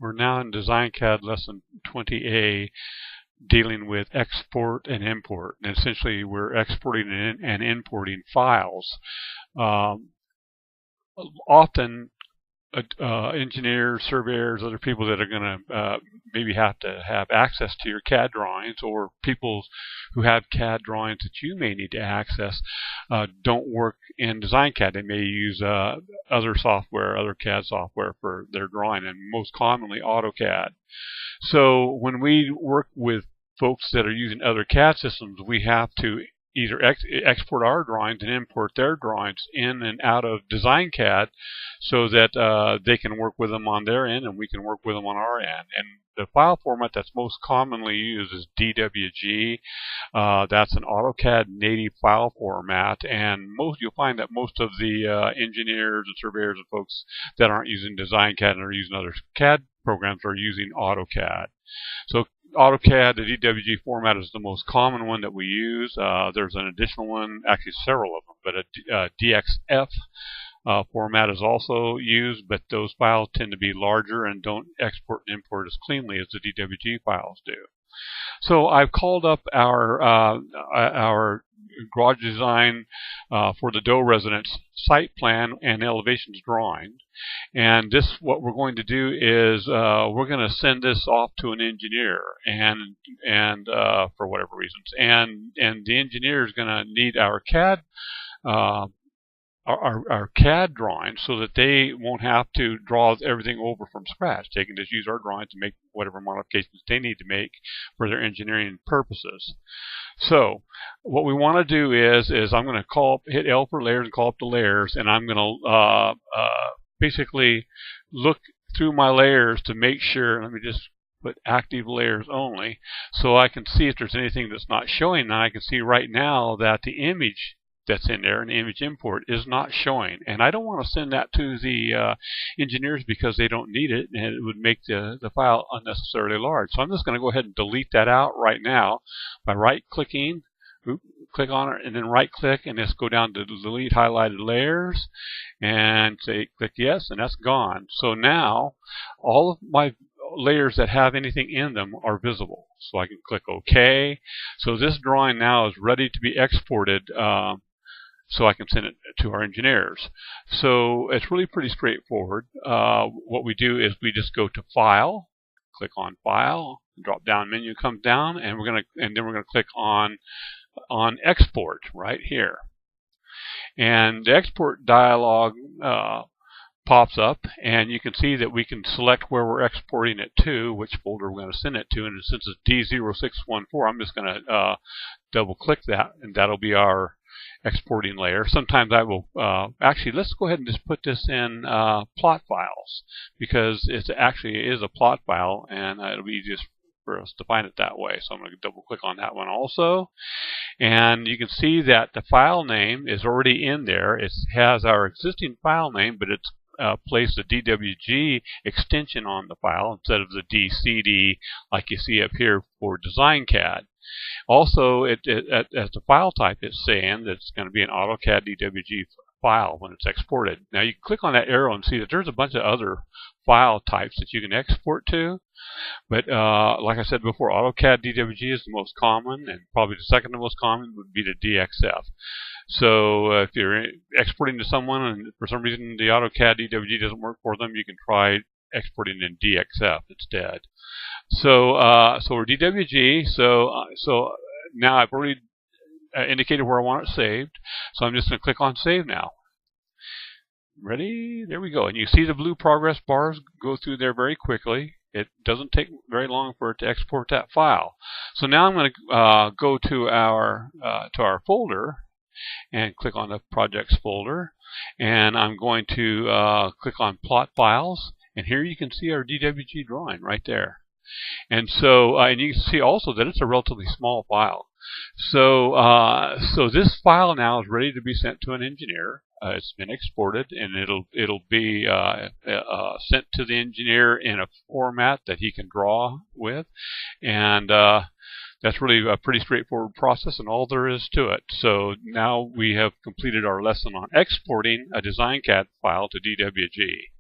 We're now in Dcad lesson 20A, dealing with export and import. And essentially, we're exporting and importing files. Often, engineers, surveyors, other people that are going to maybe have to have access to your CAD drawings, or people who have CAD drawings that you may need to access, don't work in Dcad. They may use other software, other CAD software for their drawing, and most commonly AutoCAD. So when we work with folks that are using other CAD systems, we have to either export our drawings and import their drawings in and out of Dcad so that they can work with them on their end and we can work with them on our end. And the file format that's most commonly used is DWG. That's an AutoCAD native file format, and you'll find that most of the engineers and surveyors and folks that aren't using Dcad and are using other CAD programs are using AutoCAD. So AutoCAD, the DWG format, is the most common one that we use. There's an additional one, actually several of them, but a DXF format is also used, but those files tend to be larger and don't export and import as cleanly as the DWG files do. So I've called up our garage design for the Doe residence site plan and elevations drawing. And this, what we're going to do is we're going to send this off to an engineer, and for whatever reasons, and the engineer is going to need our CAD our CAD drawings so that they won't have to draw everything over from scratch. They can just use our drawings to make whatever modifications they need to make for their engineering purposes. So what we want to do is I'm going to hit L for layers and call up the layers, and I'm going to basically look through my layers to make sure. Let me just put active layers only so I can see if there's anything that's not showing. Now I can see right now that the image that's in there, an image import, is not showing, and I don't want to send that to the engineers because they don't need it, and it would make the file unnecessarily large. So I'm just going to go ahead and delete that out right now by right-clicking, click on it, and then right-click, and just go down to delete highlighted layers, and say click yes, and that's gone. So now all of my layers that have anything in them are visible. So I can click OK. So this drawing now is ready to be exported, so I can send it to our engineers. So it's really pretty straightforward. What we do is we just go to File, click on File, drop down menu comes down, and then we're gonna click on Export right here. And the export dialog pops up, and you can see that we can select where we're exporting it to, which folder we're going to send it to, and since it's D0614, I'm just going to double click that, and that'll be our exporting layer. Sometimes I will actually, let's go ahead and just put this in plot files, because it actually is a plot file, and it'll be easiest for us to find it that way. So I'm going to double click on that one also, and you can see that the file name is already in there. It has our existing file name, but it's placed a DWG extension on the file instead of the DCD like you see up here for Dcad. Also, as the file type is saying, that it's going to be an AutoCAD DWG file when it's exported. Now you can click on that arrow and see that there's a bunch of other file types that you can export to, but like I said before, AutoCAD DWG is the most common, and probably the second most common would be the DXF. So if you're exporting to someone and for some reason the AutoCAD DWG doesn't work for them, you can try exporting in DXF instead. So we're DWG. So now I've already indicated where I want it saved. So I'm just going to click on Save now. Ready? There we go. And you see the blue progress bars go through there very quickly. It doesn't take very long for it to export that file. So now I'm going to go to our folder and click on the Projects folder, and I'm going to click on Plot Files, and here you can see our DWG drawing right there. And so, and you can see also that it's a relatively small file. So, so this file now is ready to be sent to an engineer. It's been exported, and it'll be sent to the engineer in a format that he can draw with, and that's really a pretty straightforward process, and all there is to it. So now we have completed our lesson on exporting a Dcad file to DWG.